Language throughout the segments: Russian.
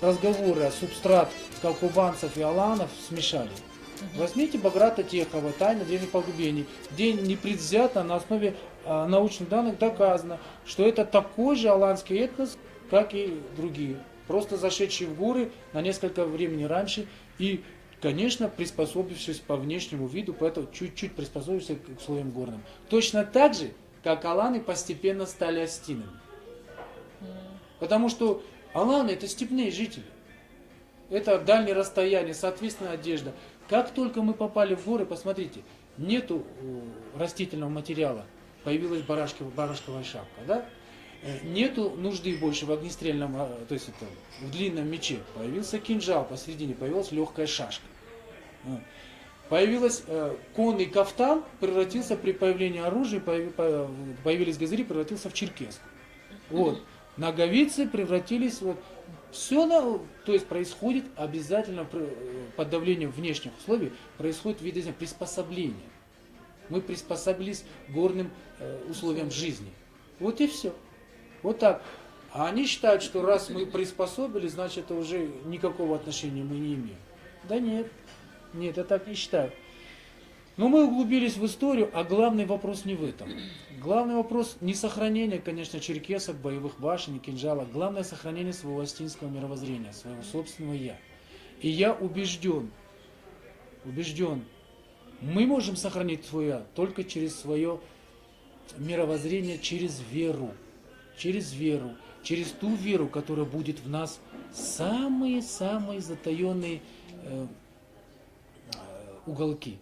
разговоры, субстрат калкубанцев и аланов смешали. Возьмите Баграта Техова «Тайна древних погребений», где непредвзято на основе научных данных доказано, что это такой же аланский этнос, как и другие, просто зашедшие в горы на несколько времени раньше и, конечно, приспособившись по внешнему виду, поэтому чуть-чуть приспособившись к условиям горным. Точно так же, как аланы постепенно стали остинами. Потому что аланы это степные жители. Это дальние расстояния, соответственно, одежда. Как только мы попали в горы, посмотрите, нету растительного материала, появилась барашковая шапка, да? Нету нужды больше в огнестрельном, то есть это, в длинном мече. Появился кинжал, посередине появилась легкая шашка. Появилась конный кафтан, превратился при появлении оружия, появились газыри, превратился в черкеску. Вот. Ноговицы превратились вот. Все, то есть происходит обязательно под давлением внешних условий, происходит видно приспособление. Мы приспособились к горным условиям жизни. Вот и все. Вот так. А они считают, что раз мы приспособились, значит это уже никакого отношения мы не имеем. Да нет, нет, я так не считаю. Но мы углубились в историю, а главный вопрос не в этом. Главный вопрос не сохранение, конечно, черкесок, боевых башен и кинжала. Главное сохранение своего астинского мировоззрения, своего собственного «я». И я убежден, мы можем сохранить свое «я» только через свое мировоззрение, через веру. Через веру, через ту веру, которая будет в нас самые-самые затаенные уголки.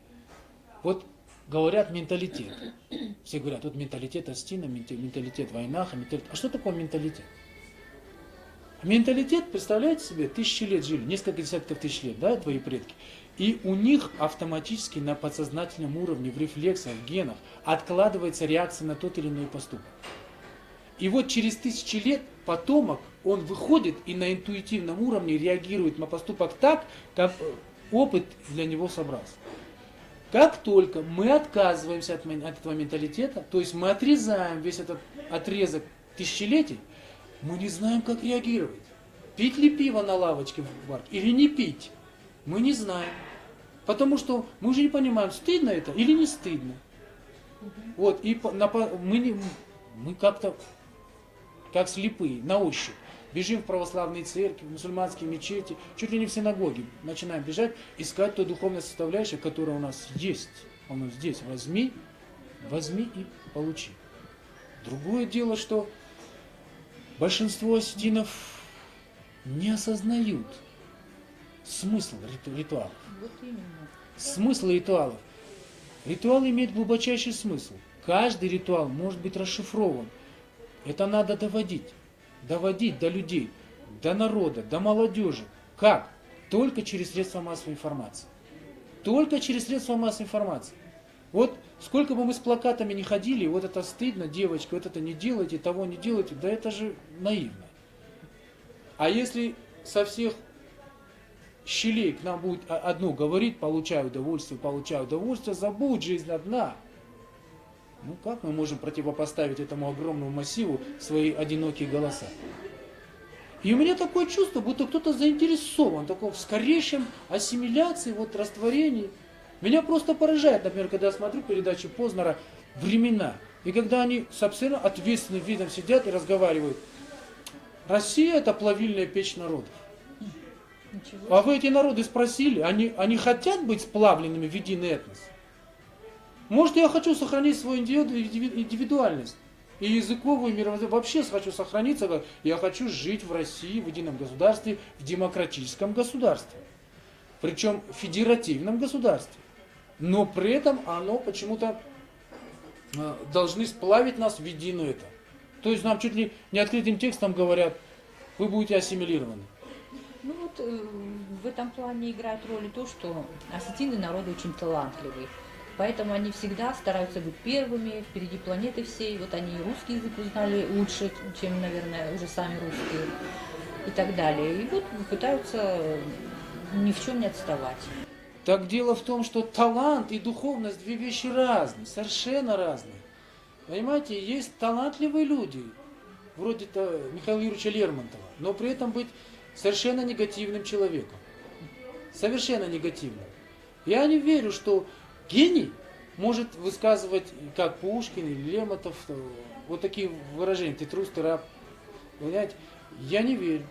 Вот говорят менталитет. Все говорят, вот менталитет Астина, менталитет Вайнаха, менталитет. А что такое менталитет? Менталитет, представляете себе, тысячи лет жили, несколько десятков тысяч лет, да, твои предки. И у них автоматически на подсознательном уровне, в рефлексах, в генах откладывается реакция на тот или иной поступок. И вот через тысячи лет потомок, он выходит и на интуитивном уровне реагирует на поступок так, как опыт для него собрался. Как только мы отказываемся от этого менталитета, то есть мы отрезаем весь этот отрезок тысячелетий, мы не знаем, как реагировать. Пить ли пиво на лавочке в баре или не пить, мы не знаем. Потому что мы уже не понимаем, стыдно это или не стыдно. Вот, и мы как-то, как слепые, на ощупь. Бежим в православные церкви, в мусульманские мечети, чуть ли не в синагоги. Начинаем бежать, искать ту духовную составляющую, которая у нас есть. Она здесь. Возьми и получи. Другое дело, что большинство осетинов не осознают смысл ритуалов. Вот именно. Смысл ритуалов. Ритуал имеет глубочайший смысл. Каждый ритуал может быть расшифрован. Это надо доводить до людей, до народа, до молодежи. Как? Только через средства массовой информации. Только через средства массовой информации. Вот сколько бы мы с плакатами не ходили, вот это стыдно, девочка, вот это не делайте, того не делайте, да это же наивно. А если со всех щелей к нам будет одно говорить, получаю удовольствие, забудь, жизнь одна. Ну как мы можем противопоставить этому огромному массиву свои одинокие голоса? И у меня такое чувство, будто кто-то заинтересован в скорейшем ассимиляции, растворении. Меня просто поражает, например, когда я смотрю передачи Познера «Времена», и когда они с абсолютно ответственным видом сидят и разговаривают. Россия – это плавильная печь народов. А вы эти народы спросили, они хотят быть сплавленными в единый этнос? Может, я хочу сохранить свою индивидуальность и языковую, и мировоззрение. Вообще хочу сохраниться, я хочу жить в России, в едином государстве, в демократическом государстве. Причем в федеративном государстве. Но при этом оно почему-то должны сплавить нас в единое это. То есть нам чуть ли не открытым текстом говорят, вы будете ассимилированы. Ну вот в этом плане играет роль и то, что осетины народы очень талантливые. Поэтому они всегда стараются быть первыми, впереди планеты всей. Вот они и русский язык узнали лучше, чем, наверное, уже сами русские и так далее. И вот пытаются ни в чем не отставать. Так дело в том, что талант и духовность две вещи разные, совершенно разные. Понимаете, есть талантливые люди, вроде Михаила Юрьевича Лермонтова, но при этом быть совершенно негативным человеком. Совершенно негативным. Я не верю, что гений может высказывать, как Пушкин или Лермонтов, вот такие выражения: ты трус, ты раб. Понимаете? Я не верю.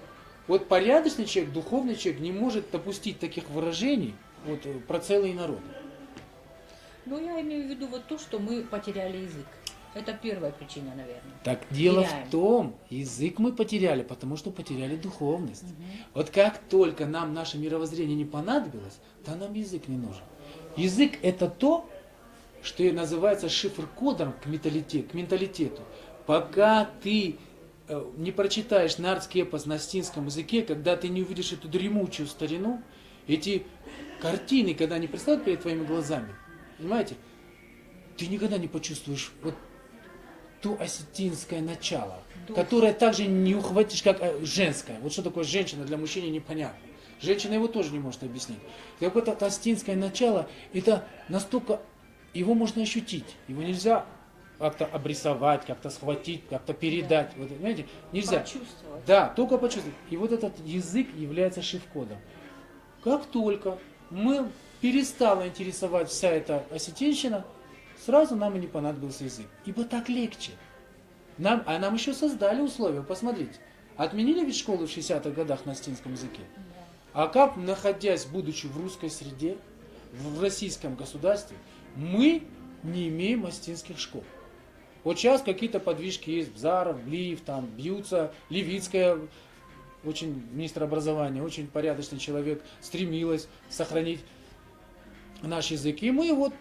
Вот порядочный человек, духовный человек не может допустить таких выражений вот, про целый народ. Ну, я имею в виду вот то, что мы потеряли язык. Это первая причина, наверное. Так дело Теряем. в том, язык мы потеряли, потому что потеряли духовность. Вот как только нам наше мировоззрение не понадобилось, то нам язык не нужен. Язык это то, что и называется шифр-кодом к менталитету. Пока ты не прочитаешь нардский эпос на астинском языке, когда ты не увидишь эту дремучую старину, эти картины, когда они предстанут перед твоими глазами, понимаете, ты никогда не почувствуешь вот то осетинское начало, которое также не ухватишь, как женское. Вот что такое женщина для мужчины непонятно. Женщина его тоже не может объяснить. Так вот это осетинское начало, это настолько, его можно ощутить, его нельзя как-то обрисовать, как-то схватить, как-то передать. Вот, понимаете, нельзя. Почувствовать. Да, только почувствовать. И вот этот язык является шифр-кодом. Как только мы перестала интересовать вся эта осетинщина, сразу нам и не понадобился язык. Ибо так легче. А нам еще создали условия, посмотрите. Отменили ведь школы в 60-х годах на осетинском языке. А как, находясь, будучи в русской среде, в российском государстве, мы не имеем осетинских школ? Вот сейчас какие-то подвижки есть, Бзаров, Блиев, там бьются, Левицкая, очень министр образования, очень порядочный человек, стремилась сохранить наш язык. И мы вот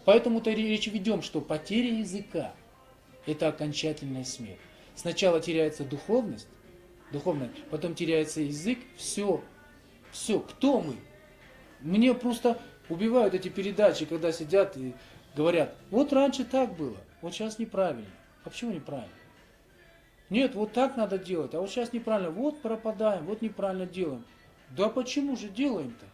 поэтому-то речь ведем, что потеря языка – это окончательная смерть. Сначала теряется духовность, потом теряется язык, все, кто мы? Мне просто убивают эти передачи, когда сидят и говорят, вот раньше так было, вот сейчас неправильно. А почему неправильно? Нет, вот так надо делать, а вот сейчас неправильно, вот пропадаем, вот неправильно делаем. Да почему же делаем-то?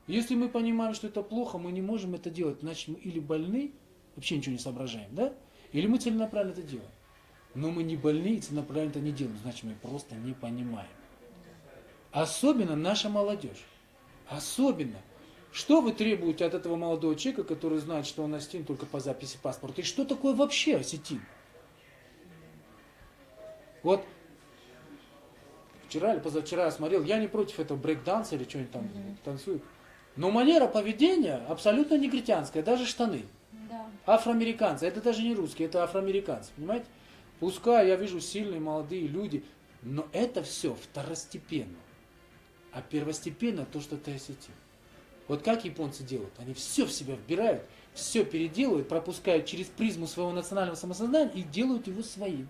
Если мы понимаем, что это плохо, мы не можем это делать, значит мы или больны, вообще ничего не соображаем, да? Или мы целенаправленно это делаем. Но мы не больны и целенаправленно это не делаем, значит мы просто не понимаем. Особенно наша молодежь. Особенно. Что вы требуете от этого молодого человека, который знает, что он осетин только по записи паспорта? И что такое вообще осетин? Вот вчера или позавчера я смотрел, я не против этого брейк-данса или что-нибудь там танцуют. Но манера поведения абсолютно негритянская, даже штаны. Да. Афроамериканцы, это даже не русские, это афроамериканцы, понимаете? Пускай я вижу сильные молодые люди, но это все второстепенно. А первостепенно то, что ты осетин. Вот как японцы делают? Они все в себя вбирают, все переделывают, пропускают через призму своего национального самосознания и делают его своим.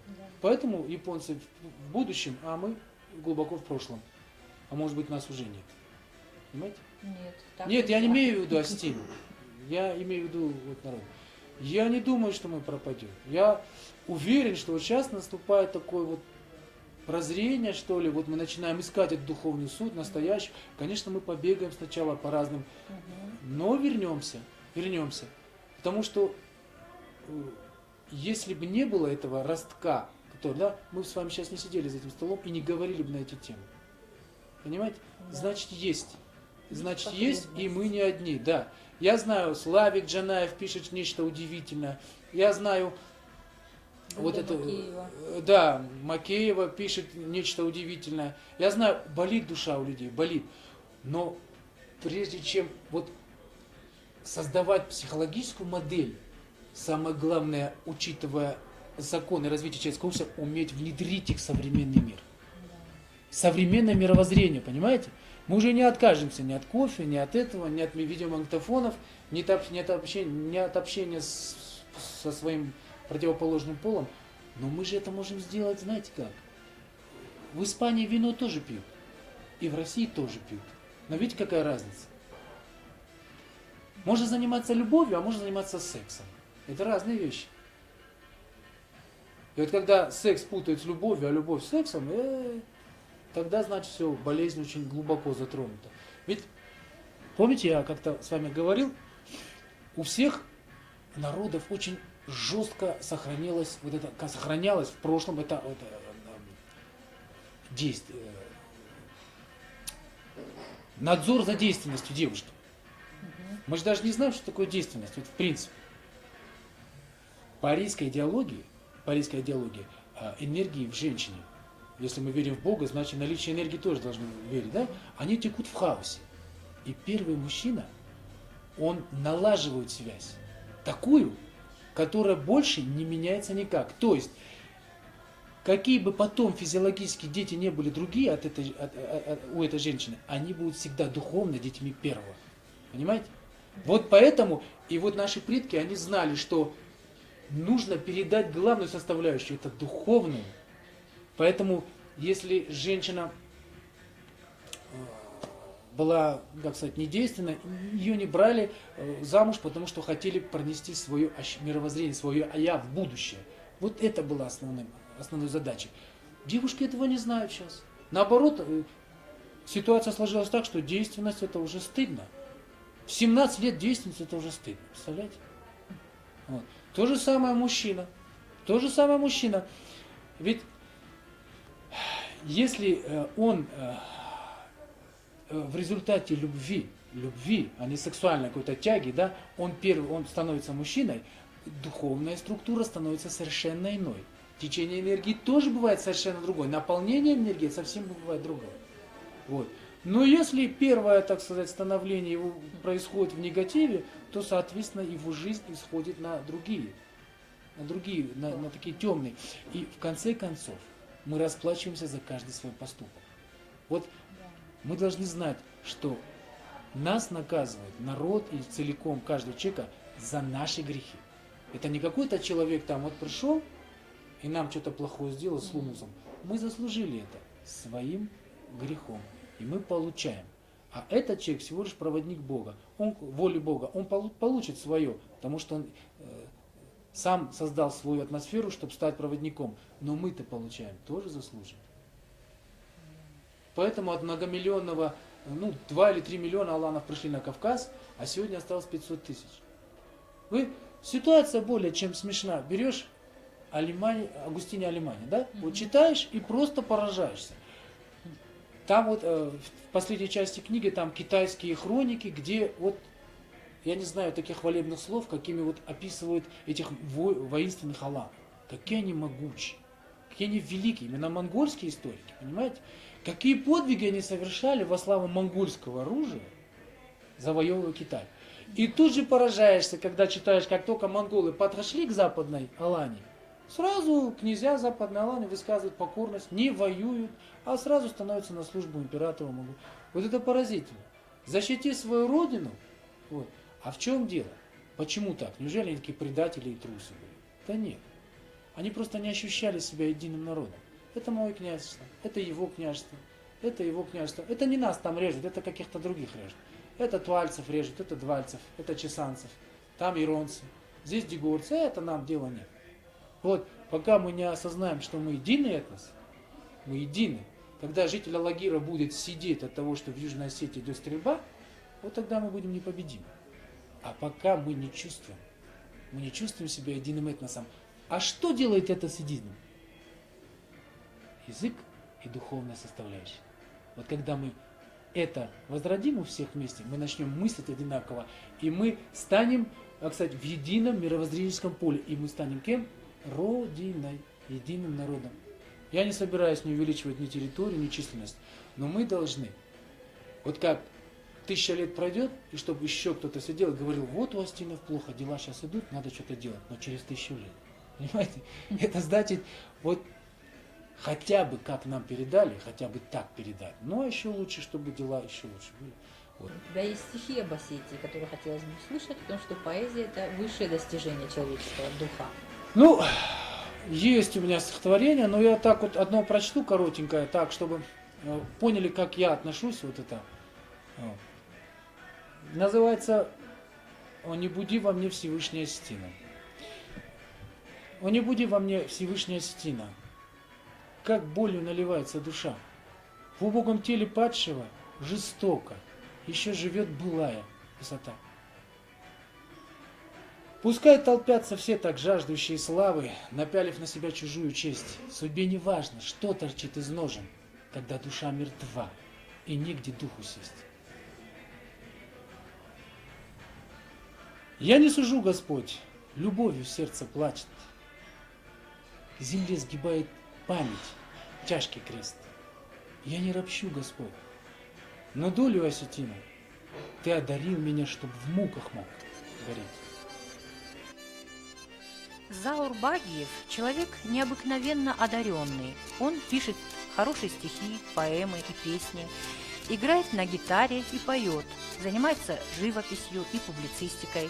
Да. Поэтому японцы в будущем, а мы глубоко в прошлом. А может быть нас уже нет. Понимаете? Нет, так Нет, я не нельзя. имею в виду осетин. Я имею в виду вот народ. Я не думаю, что мы пропадем. Я уверен, что вот сейчас наступает такое вот прозрение, что ли, вот мы начинаем искать этот духовный суд, настоящий. Конечно, мы побегаем сначала по разным, но вернемся. Потому что если бы не было этого ростка, да, мы с вами сейчас не сидели за этим столом и не говорили бы на эти темы. Понимаете? Да. Значит, есть. Значит, есть, и мы не одни, да. Я знаю, Славик Джанаев пишет нечто удивительное. Я знаю, вот это, Макеева. да, Макеева пишет нечто удивительное. Я знаю, болит душа у людей, болит. Но прежде чем вот создавать психологическую модель, самое главное, учитывая законы развития человеческого общества, уметь внедрить их в современный мир. Современное мировоззрение, понимаете? Мы уже не откажемся ни от кофе, ни от этого, ни от видеомагнитофонов, ни от общения со своим противоположным полом. Но мы же это можем сделать, знаете как? В Испании вино тоже пьют. И в России тоже пьют. Но видите, какая разница? Можно заниматься любовью, а можно заниматься сексом. Это разные вещи. И вот когда секс путают с любовью, а любовь с сексом, тогда, значит, все, болезнь очень глубоко затронута. Ведь, помните, я как-то с вами говорил, у всех народов очень жестко сохранялось в прошлом, это надзор за действенностью девушки. Мы же даже не знаем, что такое действенность, вот в принципе. Парийская идеология энергии в женщине. Если мы верим в Бога, значит наличие энергии тоже должны верить, да? Они текут в хаосе. И первый мужчина, он налаживает связь. Такую, которая больше не меняется никак. То есть, какие бы потом физиологические дети не были другие у этой женщины, они будут всегда духовно детьми первого. Понимаете? Вот поэтому, и вот наши предки, они знали, что нужно передать главную составляющую, это духовную. Поэтому, если женщина была, как сказать, недейственна, ее не брали замуж, потому что хотели пронести свое мировоззрение, свое «я» в будущее. Вот это была основной задачей. Девушки этого не знают сейчас. Наоборот, ситуация сложилась так, что действенность это уже стыдно. В 17 лет действенность это уже стыдно. Представляете? Вот. То же самое мужчина. Ведь если он в результате любви, а не сексуальной какой-то тяги, да, он становится мужчиной, духовная структура становится совершенно иной. Течение энергии тоже бывает совершенно другое. Наполнение энергии совсем бывает другое. Вот. Но если первое, так сказать, становление его происходит в негативе, то, соответственно, его жизнь исходит на такие темные. И в конце концов мы расплачиваемся за каждый свой поступок. Вот мы должны знать, что нас наказывает народ и целиком каждого человека за наши грехи. Это не какой-то человек там вот пришел и нам что-то плохое сделал с лумусом. Мы заслужили это своим грехом. И мы получаем. А этот человек всего лишь проводник Бога. Он, воли Бога. Он получит свое, потому что он сам создал свою атмосферу, чтобы стать проводником. Но мы-то получаем тоже заслуженно. Поэтому от многомиллионного, 2 или 3 миллиона аланов пришли на Кавказ, а сегодня осталось 500 тысяч. Ситуация более чем смешна. Берешь Агустине Алимани, да? Вот читаешь и просто поражаешься. Там вот в последней части книги там китайские хроники, где вот, я не знаю таких хвалебных слов, какими вот описывают этих воинственных аланов. Какие они могучие, какие они великие, именно монгольские историки, понимаете? Какие подвиги они совершали во славу монгольского оружия, завоевывая Китай. И тут же поражаешься, когда читаешь, как только монголы подошли к западной Алане, сразу князья западной Аланы высказывают покорность, не воюют, а сразу становятся на службу императору Монголии. Вот это поразительно. Защити свою родину. Вот. А в чем дело? Почему так? Неужели они такие предатели и трусы были? Да нет. Они просто не ощущали себя единым народом. Это мое княжество, это его княжество, это его княжество. Это не нас там режут, это каких-то других режут. Это туальцев режут, это двальцев, это чесанцев, там иронцы, здесь дегорцы, это нам дела нет. Вот, пока мы не осознаем, что мы единый этнос, мы едины, когда житель Алагира будет сидеть от того, что в Южной Осетии идет стрельба, вот тогда мы будем непобедимы. А пока мы не чувствуем себя единым этносом. А что делает это с единым? Язык и духовная составляющая. Вот когда мы это возродим у всех вместе, мы начнем мыслить одинаково, и мы станем, кстати, в едином мировоззренческом поле. И мы станем кем? Родиной, единым народом. Я не собираюсь не увеличивать ни территорию, ни численность, но мы должны, вот как 1000 лет пройдет, и чтобы еще кто-то сидел и говорил, вот у астинов плохо, дела сейчас идут, надо что-то делать, но через 1000 лет. Понимаете? Это значит, вот хотя бы как нам передали, хотя бы так передать. Ну, а еще лучше, чтобы дела еще лучше были. Вот. У тебя есть стихи об Осетии, которые хотелось бы услышать, потому что поэзия – это высшее достижение человеческого духа. Ну, есть у меня стихотворение, но я так вот одно прочту коротенькое, так, чтобы поняли, как я отношусь вот это. Вот. Называется «О, не буди во мне Всевышняя Осетина». «О, не буди во мне Всевышняя Осетина, как болью наливается душа. В убогом теле падшего жестоко еще живет былая высота. Пускай толпятся все так жаждущие славы, напялив на себя чужую честь. Судьбе не важно, что торчит из ножен. когда душа мертва и негде духу сесть. Я не сужу, Господь, любовью сердце плачет. К земле сгибает память, тяжкий крест. Я не ропщу, Господь, но долю осетина Ты одарил меня, чтоб в муках мог гореть. Заур Багиев – человек необыкновенно одаренный. Он пишет хорошие стихи, поэмы и песни, играет на гитаре и поет, занимается живописью и публицистикой,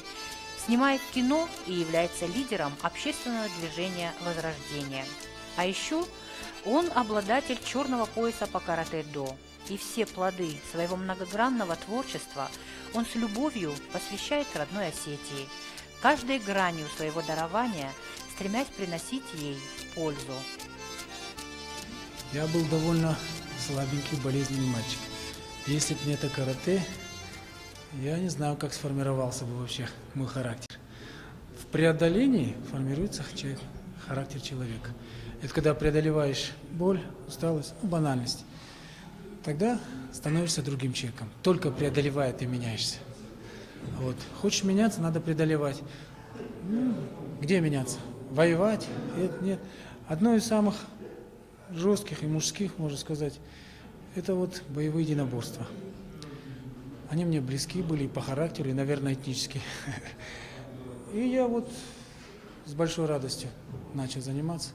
снимает кино и является лидером общественного движения «Возрождение». А еще он обладатель черного пояса по каратэ-до. И все плоды своего многогранного творчества он с любовью посвящает родной Осетии, каждой гранью своего дарования стремясь приносить ей пользу. Я был довольно слабенький, болезненный мальчик. Если бы не это карате, я не знаю, как сформировался бы вообще мой характер. В преодолении формируется характер человека. Это когда преодолеваешь боль, усталость, банальность. Тогда становишься другим человеком. Только преодолевая, ты меняешься. Вот. Хочешь меняться, надо преодолевать. Где меняться? Воевать? Нет. Одно из самых жестких и мужских, можно сказать, это вот боевые единоборства. Они мне близки были и по характеру, и, наверное, этнически. И я вот с большой радостью начал заниматься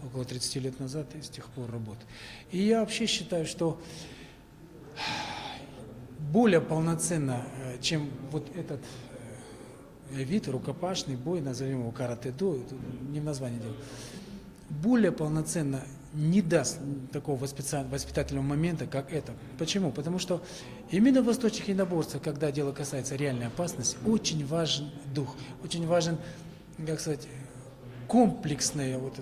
около 30 лет назад и с тех пор работаю. И я вообще считаю, что более полноценно, чем вот этот вид, рукопашный бой, назовем его каратэ-до, не в названии дело, более полноценно не даст такого воспитательного момента, как это. Почему? Потому что именно в восточных единоборствах, когда дело касается реальной опасности, очень важен дух, очень важен, как сказать, комплексный, вот,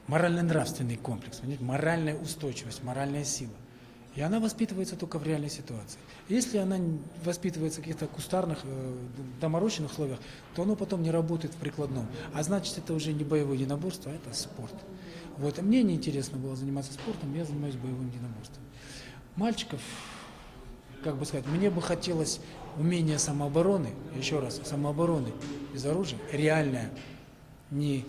морально-нравственный комплекс, моральная устойчивость, моральная сила. И она воспитывается только в реальной ситуации. Если она воспитывается в каких-то кустарных, доморощенных условиях, то оно потом не работает в прикладном. А значит, это уже не боевое единоборство, а это спорт. Вот. Мне неинтересно было заниматься спортом, я занимаюсь боевым единоборством. Мальчиков, как бы сказать, мне бы хотелось умения самообороны, еще раз, самообороны без оружия, реальное, не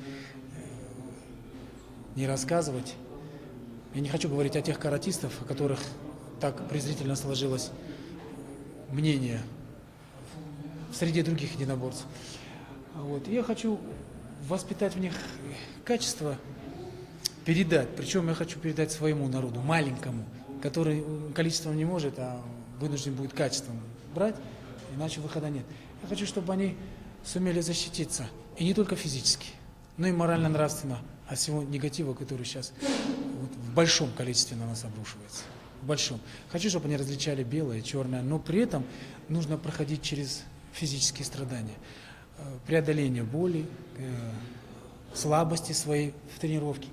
рассказывать. Я не хочу говорить о тех каратистов, о которых так презрительно сложилось мнение в среде других единоборцев. Вот. Я хочу воспитать в них качество, передать, причем я хочу передать своему народу, маленькому, который количеством не может, а вынужден будет качеством брать, иначе выхода нет. Я хочу, чтобы они сумели защититься, и не только физически, но и морально-нравственно от всего негатива, который сейчас вот в большом количестве на нас обрушивается. В большом. Хочу, чтобы они различали белое, черное, но при этом нужно проходить через физические страдания. Преодоление боли, слабости своей в тренировке.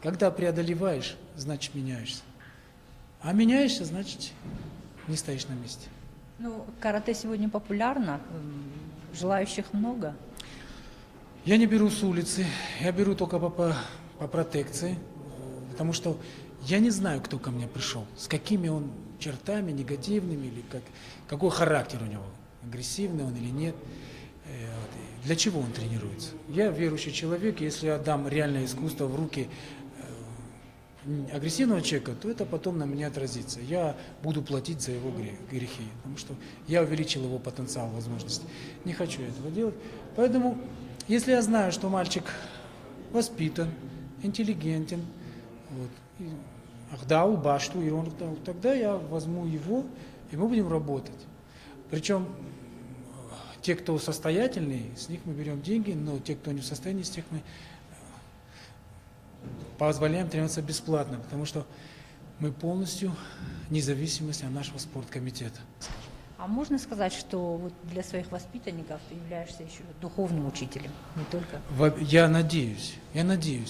Когда преодолеваешь, значит меняешься. А меняешься, значит не стоишь на месте. Ну, карате сегодня популярно, желающих много. Я не беру с улицы, я беру только по протекции, потому что я не знаю, кто ко мне пришел, с какими он чертами, негативными, или какой характер у него, агрессивный он или нет, для чего он тренируется. Я верующий человек, если я дам реальное искусство в руки агрессивного человека, то это потом на мне отразится. Я буду платить за его грехи, потому что я увеличил его потенциал, возможности. Не хочу этого делать, поэтому... Если я знаю, что мальчик воспитан, интеллигентен, вот, ахдау, башту, и он, тогда я возьму его, и мы будем работать. Причем те, кто состоятельные, с них мы берем деньги, но те, кто не в состоянии, с тех мы позволяем тренироваться бесплатно, потому что мы полностью независимость от нашего спорткомитета. А можно сказать, что вот для своих воспитанников ты являешься еще духовным учителем, не только? Я надеюсь.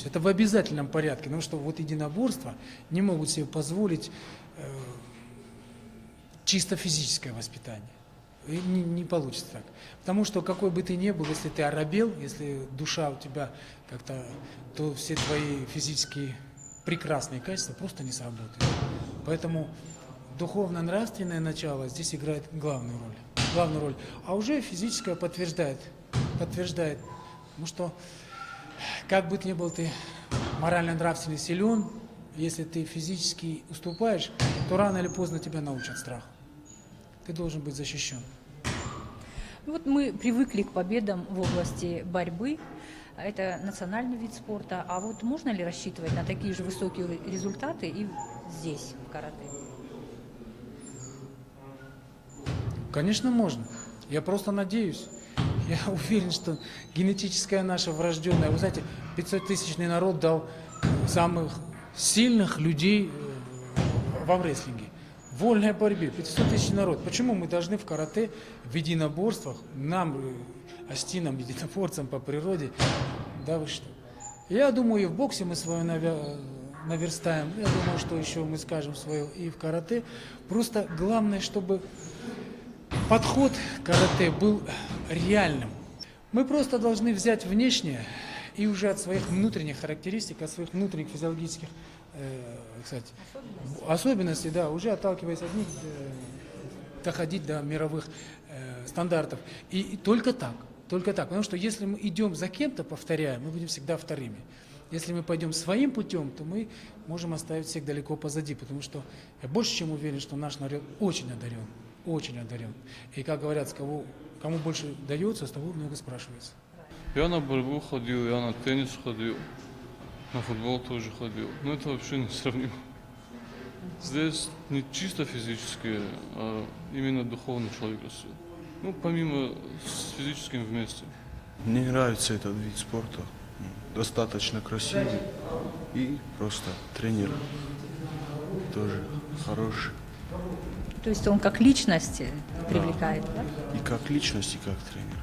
Это в обязательном порядке, потому что вот единоборства не могут себе позволить чисто физическое воспитание. И не получится так. Потому что какой бы ты ни был, если ты оробел, если душа у тебя как-то, то все твои физические прекрасные качества просто не сработают. Поэтому духовно-нравственное начало здесь играет главную роль. Главную роль. А уже физическое подтверждает. Потому что, как бы ни был ты морально-нравственно силен, если ты физически уступаешь, то рано или поздно тебя научат страху. Ты должен быть защищен. Вот мы привыкли к победам в области борьбы. Это национальный вид спорта. А вот можно ли рассчитывать на такие же высокие результаты и здесь, в карате? Конечно, можно. Я просто надеюсь. Я уверен, что генетическая наша врожденная, вы знаете, 500-тысячный народ дал самых сильных людей во рестлинге. В вольной борьбе, 500-тысячный народ. Почему мы должны в карате, в единоборствах, нам, остинам, единоборцам по природе, да вы что? Я думаю, и в боксе мы свое наверстаем, я думаю, что еще мы скажем свое и в карате. Просто главное, чтобы подход к карате был реальным. Мы просто должны взять внешнее и уже от своих внутренних характеристик, от своих внутренних физиологических особенностей, да, уже отталкиваясь от них, доходить до мировых стандартов. И только так. Потому что если мы идем за кем-то, повторяем, мы будем всегда вторыми. Если мы пойдем своим путем, то мы можем оставить всех далеко позади, потому что я больше чем уверен, что наш народ очень одарен. Очень одарен. И как говорят, кому больше дается, с того много спрашивается. Я на борьбу ходил, я на теннис ходил, на футбол тоже ходил. Но это вообще не сравнимо. Здесь не чисто физически, а именно духовный человек растет. Ну, помимо с физическим вместе. Мне нравится этот вид спорта. Достаточно красивый. И просто тренер тоже хороший. То есть он как личность привлекает, да? И как личность, и как тренер.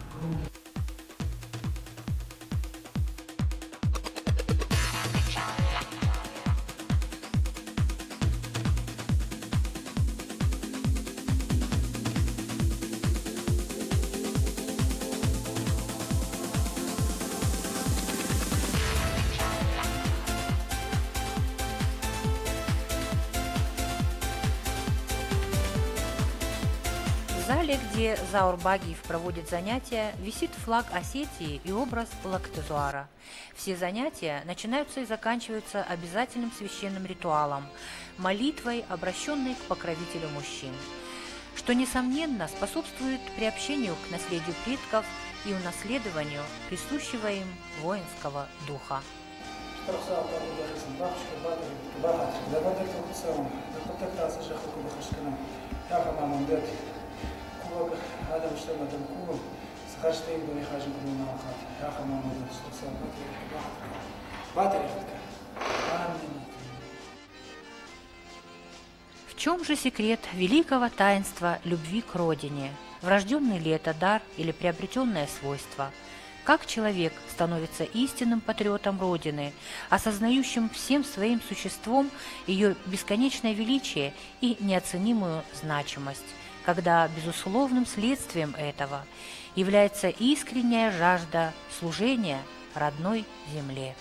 В зале, где Заур Багиев проводит занятия, висит флаг Осетии и образ Лактезуара. Все занятия начинаются и заканчиваются обязательным священным ритуалом – молитвой, обращенной к покровителю мужчин, что, несомненно, способствует приобщению к наследию предков и унаследованию присущего им воинского духа. В чем же секрет великого таинства любви к родине? Врожденный ли это дар или приобретенное свойство? Как человек становится истинным патриотом Родины, осознающим всем своим существом ее бесконечное величие и неоценимую значимость, когда безусловным следствием этого является искренняя жажда служения родной земле.